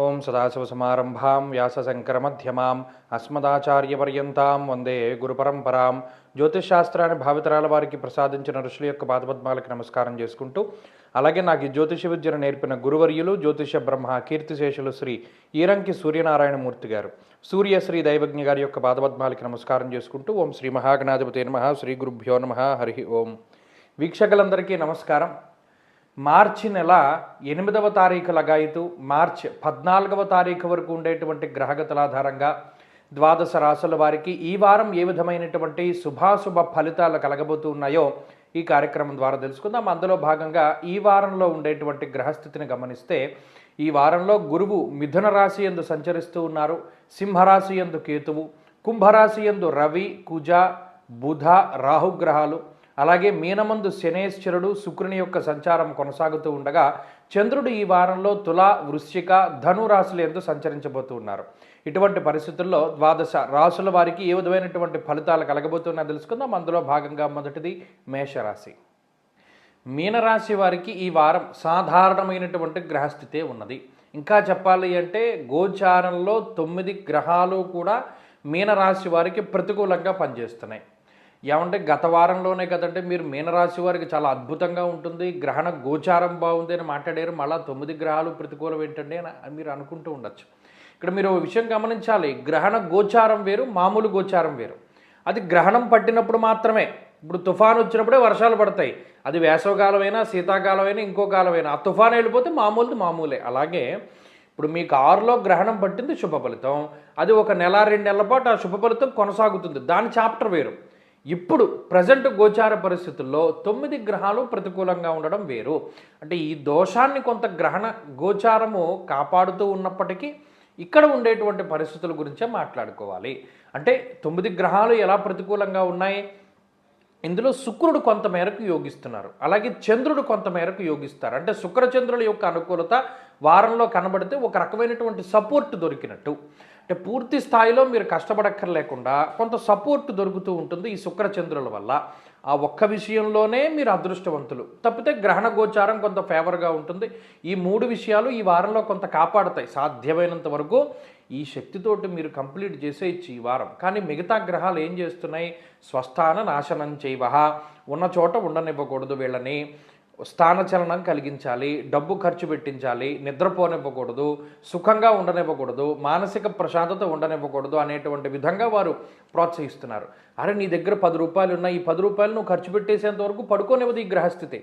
ఓం సదాశివసమారంభాం వ్యాసశంకరమధ్యమాం అస్మదాచార్యపర్యంతాం వందే గురుపరంపరాం. జ్యోతిషశాస్త్రాన్ని భావితరాల వారికి ప్రసాదించిన ఋషుల యొక్క పాదపద్మాలకి నమస్కారం చేసుకుంటూ, అలాగే నాకు ఈ జ్యోతిష విద్యను నేర్పిన గురువర్యులు జ్యోతిష బ్రహ్మ కీర్తిశేషులు శ్రీ ఈరంకి సూర్యనారాయణమూర్తి గారు, సూర్యశ్రీ దైవజ్ఞ గారి యొక్క పాదపద్మాలకి నమస్కారం చేసుకుంటూ, ఓం శ్రీ మహాగణాధిపతి నమః, శ్రీ గురుభ్యో నమః, హరి ఓం. వీక్షకులందరికీ నమస్కారం. మార్చి నెల 8వ తారీఖు లగాయితూ మార్చి 14వ తారీఖు వరకు ఉండేటువంటి గ్రహగతుల ఆధారంగా ద్వాదశ రాశుల వారికి ఈ వారం ఏ విధమైనటువంటి శుభాశుభ ఫలితాలు కలగబోతూ ఉన్నాయో ఈ కార్యక్రమం ద్వారా తెలుసుకుందాం. అందులో భాగంగా ఈ వారంలో ఉండేటువంటి గ్రహస్థితిని గమనిస్తే, ఈ వారంలో గురువు మిథున రాశి యందు సంచరిస్తూ ఉన్నారు, సింహరాశి యందు కేతువు, కుంభరాశి యందు రవి, కుజ, బుధ, రాహుగ్రహాలు, అలాగే మీనమందు శనేశ్వరుడు, శుక్రుని యొక్క సంచారం కొనసాగుతూ ఉండగా, చంద్రుడు ఈ వారంలో తుల, వృశ్చిక, ధను రాశుల యందు సంచరించబోతూ ఉన్నారు. ఇటువంటి పరిస్థితుల్లో ద్వాదశ రాశుల వారికి ఏ విధమైనటువంటి ఫలితాలు కలగబోతున్నా తెలుసుకుందాం. అందులో భాగంగా మొదటిది మేషరాశి. మీనరాశి వారికి ఈ వారం సాధారణమైనటువంటి గ్రహస్థితే ఉన్నది. ఇంకా చెప్పాలి అంటే గోచారంలో 9 గ్రహాలు కూడా మీనరాశి వారికి ప్రతికూలంగా పనిచేస్తున్నాయి. ఏమంటే గత వారంలోనే కదంటే మీరు మీనరాశి వారికి చాలా అద్భుతంగా ఉంటుంది, గ్రహణ గోచారం బాగుంది అని మాట్లాడారు, మళ్ళీ 9 గ్రహాలు ప్రతికూలం ఏంటండి అని మీరు అనుకుంటూ ఉండొచ్చు. ఇక్కడ మీరు ఒక విషయం గమనించాలి, గ్రహణ గోచారం వేరు, మామూలు గోచారం వేరు. అది గ్రహణం పట్టినప్పుడు మాత్రమే. ఇప్పుడు తుఫాను వచ్చినప్పుడే వర్షాలు పడతాయి, అది వేసవకాలమైనా శీతాకాలమైనా ఇంకో కాలమైనా. ఆ తుఫాను వెళ్ళిపోతే మామూలుది మామూలే. అలాగే ఇప్పుడు మీకు 6లో గ్రహణం పట్టింది శుభ ఫలితం, అది ఒక నెల 2 నెలల పాటు ఆ శుభ ఫలితం కొనసాగుతుంది, దాని చాప్టర్ వేరు. ఇప్పుడు ప్రజెంట్ గోచార పరిస్థితుల్లో 9 గ్రహాలు ప్రతికూలంగా ఉండడం వేరు. అంటే ఈ దోషాన్ని కొంత గ్రహణ గోచారము కాపాడుతూ ఉన్నప్పటికీ ఇక్కడ ఉండేటువంటి పరిస్థితుల గురించే మాట్లాడుకోవాలి. అంటే 9 గ్రహాలు ఎలా ప్రతికూలంగా ఉన్నాయి, ఇందులో శుక్రుడు కొంతమేరకు యోగిస్తున్నారు, అలాగే చంద్రుడు కొంతమేరకు యోగిస్తారు. అంటే శుక్రచంద్రుల యొక్క అనుకూలత వారంలో కనబడితే ఒక రకమైనటువంటి సపోర్ట్ దొరికినట్టు. అంటే పూర్తి స్థాయిలో మీరు కష్టపడక్కర్లేకుండా కొంత సపోర్ట్ దొరుకుతూ ఉంటుంది ఈ శుక్రచంద్రుల వల్ల. ఆ ఒక్క విషయంలోనే మీరు అదృష్టవంతులు. తప్పితే గ్రహణ గోచారం కొంత ఫేవర్గా ఉంటుంది. ఈ 3 విషయాలు ఈ వారంలో కొంత కాపాడుతాయి. సాధ్యమైనంత వరకు ఈ శక్తితోటి మీరు కంప్లీట్ చేసేయచ్చు ఈ వారం. కానీ మిగతా గ్రహాలు ఏం చేస్తున్నాయి, స్వస్థాన నాశనం చేయవహ, ఉన్న చోట ఉండనివ్వకూడదు, వీళ్ళని స్థానచలనం కలిగించాలి, డబ్బు ఖర్చు పెట్టించాలి, నిద్రపోనివ్వకూడదు, సుఖంగా ఉండనివ్వకూడదు, మానసిక ప్రశాంతత ఉండనివ్వకూడదు అనేటువంటి విధంగా వారు ప్రోత్సహిస్తున్నారు. అరే నీ దగ్గర 10 రూపాయలు ఉన్నాయి, ఈ 10 రూపాయలు నువ్వు ఖర్చు పెట్టేసేంత వరకు పడుకోనివ్వదు ఈ గ్రహస్థితి.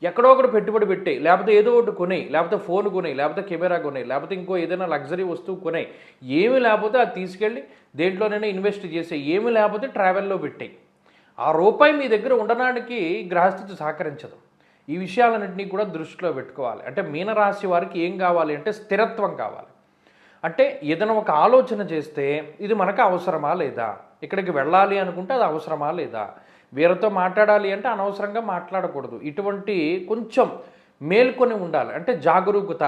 ఎక్కడో ఒకటి పెట్టుబడి పెట్టే, లేకపోతే ఏదో ఒకటి కొనేయి, లేకపోతే ఫోన్ కొనేయి, లేకపోతే కెమెరా కొనేయి, లేకపోతే ఇంకో ఏదైనా లగ్జరీ వస్తువు కొనేయి. ఏమి లేకపోతే అది తీసుకెళ్ళి దేంట్లోనైనా ఇన్వెస్ట్ చేసే, ఏమి లేకపోతే ట్రావెల్లో పెట్టేయి. ఆ రూపాయి మీ దగ్గర ఉండడానికి గ్రహస్థితి సహకరించదు. ఈ విషయాలన్నింటినీ కూడా దృష్టిలో పెట్టుకోవాలి. అంటే మీనరాశి వారికి ఏం కావాలి అంటే స్థిరత్వం కావాలి. అంటే ఏదైనా ఒక ఆలోచన చేస్తే ఇది మనకు అవసరమా లేదా, ఇక్కడికి వెళ్ళాలి అనుకుంటే అది అవసరమా లేదా, వీరితో మాట్లాడాలి అంటే అనవసరంగా మాట్లాడకూడదు. ఇటువంటి కొంచెం మేల్కొని ఉండాలి. అంటే జాగరూకత,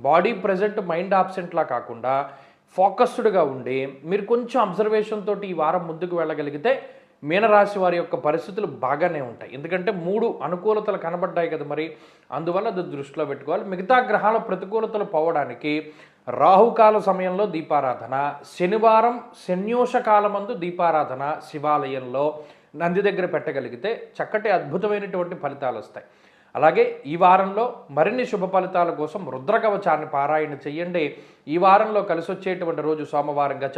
బాడీ ప్రజెంట్ మైండ్ ఆబ్సెంట్లా కాకుండా ఫోకస్డ్గా ఉండి మీరు కొంచెం అబ్జర్వేషన్ తోటి ఈ వారం ముందుకు వెళ్ళగలిగితే మీనరాశి వారి యొక్క పరిస్థితులు బాగానే ఉంటాయి. ఎందుకంటే 3 అనుకూలతలు కనబడ్డాయి కదా, మరి అందువల్ల అది దృష్టిలో పెట్టుకోవాలి. మిగతా గ్రహాల ప్రతికూలతలు పోవడానికి రాహుకాల సమయంలో దీపారాధన, శనివారం శన్యోష కాలమందు దీపారాధన శివాలయంలో నంది దగ్గర పెట్టగలిగితే చక్కటి అద్భుతమైనటువంటి ఫలితాలు వస్తాయి. అలాగే ఈ వారంలో మరిన్ని శుభ ఫలితాల కోసం రుద్రకవచాన్ని పారాయణ చెయ్యండి. ఈ వారంలో కలిసి వచ్చేటువంటి రోజు సోమవారంగా